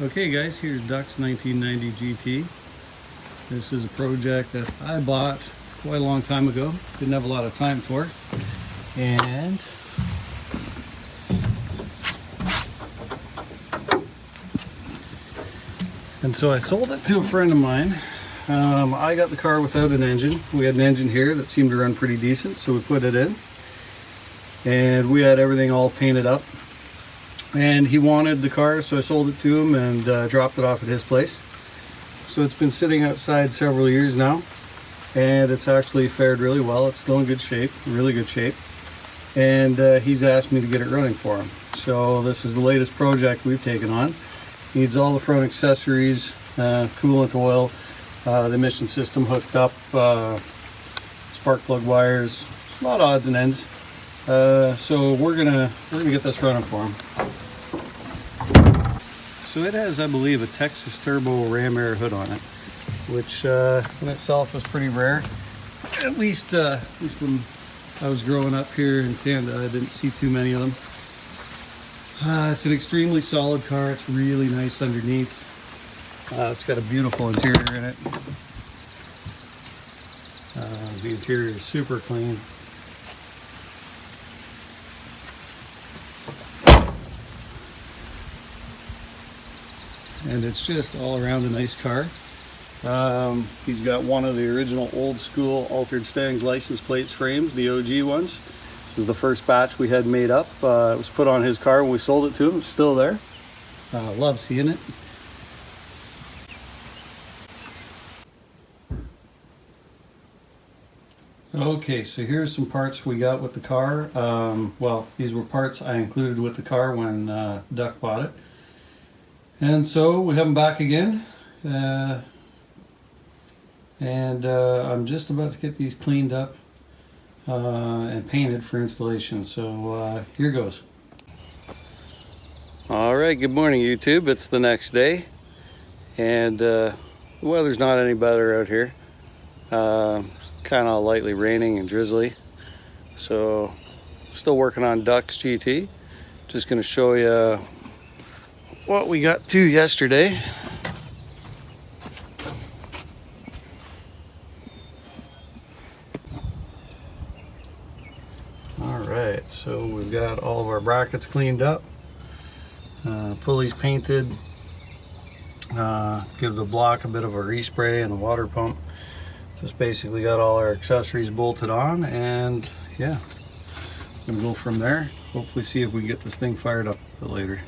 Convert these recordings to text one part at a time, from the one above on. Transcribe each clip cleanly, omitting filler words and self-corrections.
Okay guys, here's Duck's 1990 GT. This is a project that I bought quite a long time ago. Didn't have a lot of time for it. And so I sold it to a friend of mine. I got the car without an engine. We had an engine here that seemed to run pretty decent, so we put it in. And we had everything all painted up. And he wanted the car, so I sold it to him and dropped it off at his place. So it's been sitting outside several years now, and it's actually fared really well. It's still in good shape, really good shape. And he's asked me to get it running for him. So this is the latest project we've taken on. Needs all the front accessories, coolant oil, the emission system hooked up, spark plug wires, a lot of odds and ends. So we're gonna get this running for him. So it has, I believe, a Texas Turbo ram air hood on it, which in itself is pretty rare. At least when I was growing up here in Canada, I didn't see too many of them. It's an extremely solid car. It's really nice underneath. It's got a beautiful interior in it. The interior is super clean. And it's just all around a nice car. He's got one of the original old school Altered Stangs license plates frames, the OG ones. This is the first batch we had made up. It was put on his car when we sold it to him. It's still there. Love seeing it. Okay, so here's some parts we got with the car. Well, these were parts I included with the car when Duck bought it. And so we have them back again. I'm just about to get these cleaned up and painted for installation. So here goes. All right, good morning YouTube. It's the next day, and the weather's not any better out here. Kind of lightly raining and drizzly. So still working on Duck's GT. Just going to show you what we got to yesterday. Alright, so we've got all of our brackets cleaned up, pulleys painted, give the block a bit of a respray and a water pump. Just basically got all our accessories bolted on, and yeah, gonna go from there. Hopefully see if we can get this thing fired up a bit later.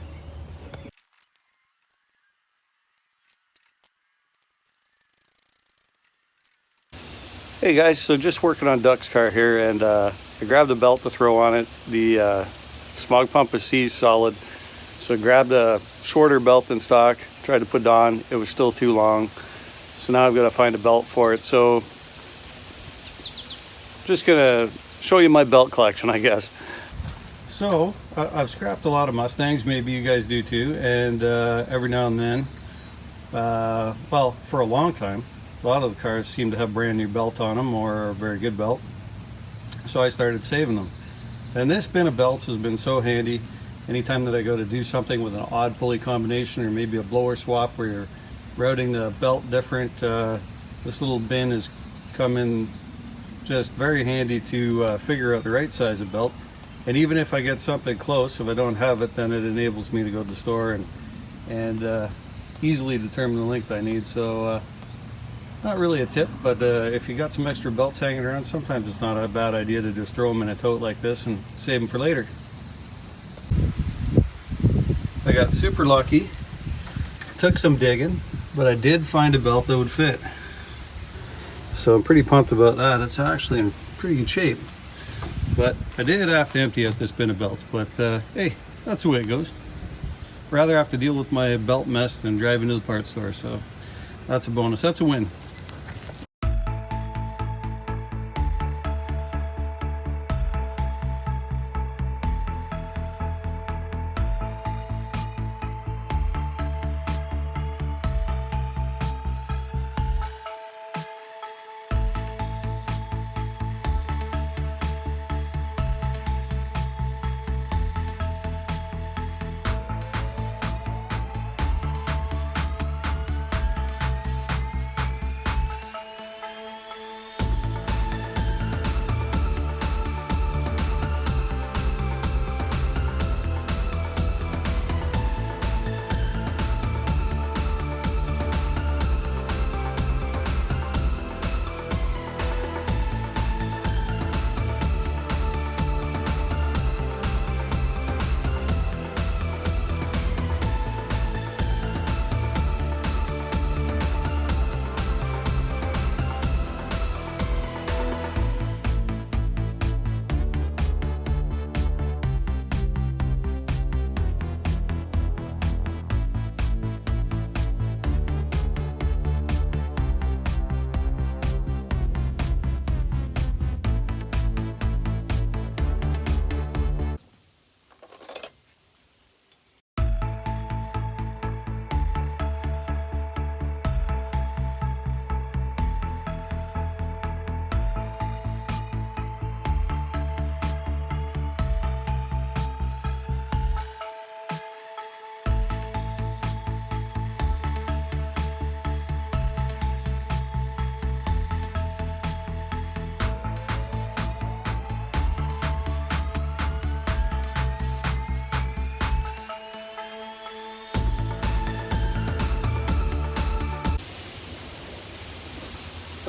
Hey guys, so just working on Duck's car here, and I grabbed a belt to throw on it. The smog pump is seized solid, so I grabbed a shorter belt than stock, tried to put it on. It was still too long, so now I've got to find a belt for it. So just gonna show you my belt collection, I guess. So I've scrapped a lot of Mustangs, maybe you guys do too, and every now and then, well, for a long time, a lot of the cars seem to have brand new belt on them, or a very good belt. So I started saving them. And this bin of belts has been so handy. Anytime that I go to do something with an odd pulley combination, or maybe a blower swap where you're routing the belt different, this little bin has come in just very handy to figure out the right size of belt. And even if I get something close, if I don't have it, then it enables me to go to the store and easily determine the length I need. So not really a tip, but if you got some extra belts hanging around, sometimes it's not a bad idea to just throw them in a tote like this and save them for later. I got super lucky, took some digging, but I did find a belt that would fit. So I'm pretty pumped about that. It's actually in pretty good shape. But I did have to empty out this bin of belts, but hey, that's the way it goes. Rather have to deal with my belt mess than drive into the parts store, so that's a bonus. That's a win.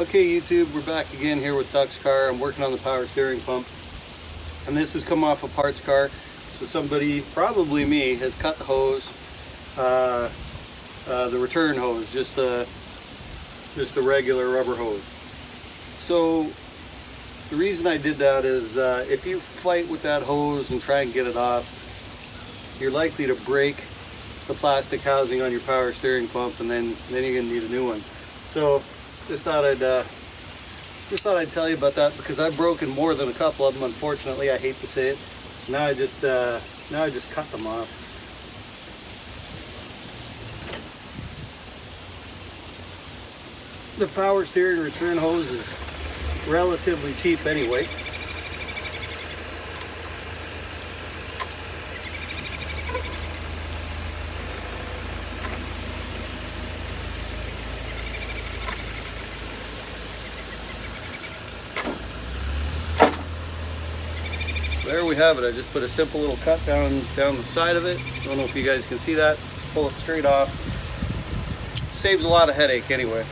Okay YouTube, we're back again here with Duck's car. I'm working on the power steering pump, and this has come off a parts car. So somebody, probably me, has cut the hose, the return hose, just the regular rubber hose. So the reason I did that is if you fight with that hose and try and get it off, you're likely to break the plastic housing on your power steering pump, and then you're gonna need a new one. So just thought I'd tell you about that, because I've broken more than a couple of them, unfortunately. I hate to say it. Now I just cut them off. The power steering return hose is relatively cheap anyway. There we have it. I just put a simple little cut down the side of it. Don't know if you guys can see that. Just pull it straight off. Saves a lot of headache anyway.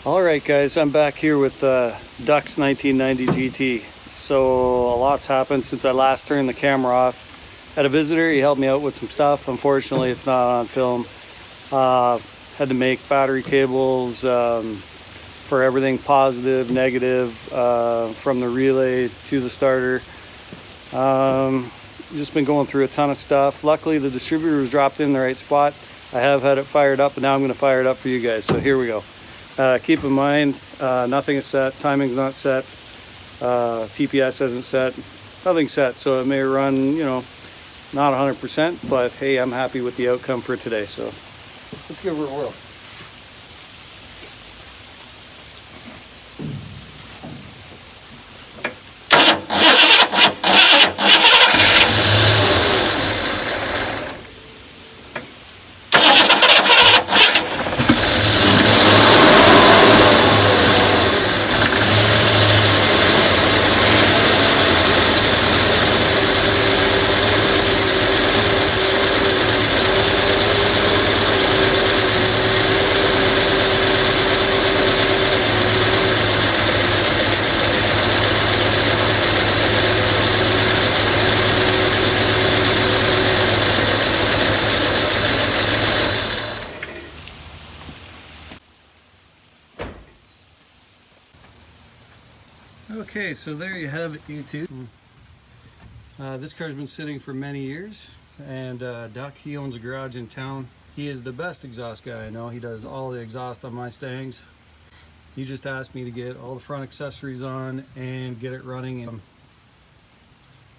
Alright guys, I'm back here with Duck's 1990 GT. So a lot's happened since I last turned the camera off. Had a visitor, he helped me out with some stuff. Unfortunately it's not on film. Had to make battery cables for everything, positive, negative, from the relay to the starter. Just been going through a ton of stuff. Luckily the distributor was dropped in the right spot. I have had it fired up, and now I'm going to fire it up for you guys. So here we go. Keep in mind, nothing is set, timing's not set, TPS isn't set, nothing's set. So it may run, you know, not 100%, but hey, I'm happy with the outcome for today. So let's give her a whirl. Okay, so there you have it, YouTube. This car's been sitting for many years, and Duck, he owns a garage in town. He is the best exhaust guy I know. He does all the exhaust on my Stangs. He just asked me to get all the front accessories on and get it running. And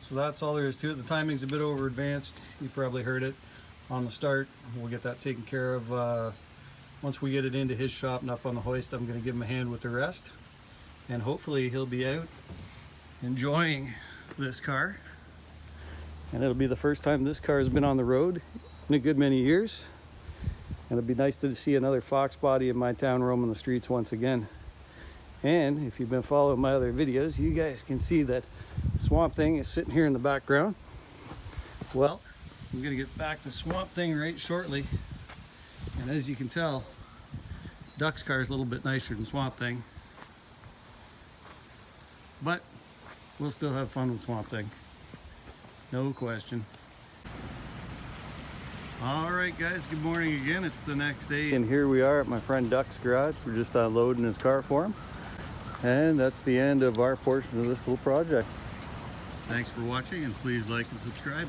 so that's all there is to it. The timing's a bit over advanced. You probably heard it on the start. We'll get that taken care of. Once we get it into his shop and up on the hoist, I'm going to give him a hand with the rest. And hopefully he'll be out enjoying this car. And it'll be the first time this car has been on the road in a good many years. And it'll be nice to see another Foxbody in my town roaming the streets once again. And if you've been following my other videos, you guys can see that Swamp Thing is sitting here in the background. Well, I'm gonna get back to Swamp Thing right shortly. And as you can tell, Duck's car is a little bit nicer than Swamp Thing. But we'll still have fun with Swamp Thing, no question. All right guys, good morning again. It's the next day, and here we are at my friend Duck's garage. We're just unloading his car for him, and that's the end of our portion of this little project. Thanks for watching, and please like and subscribe.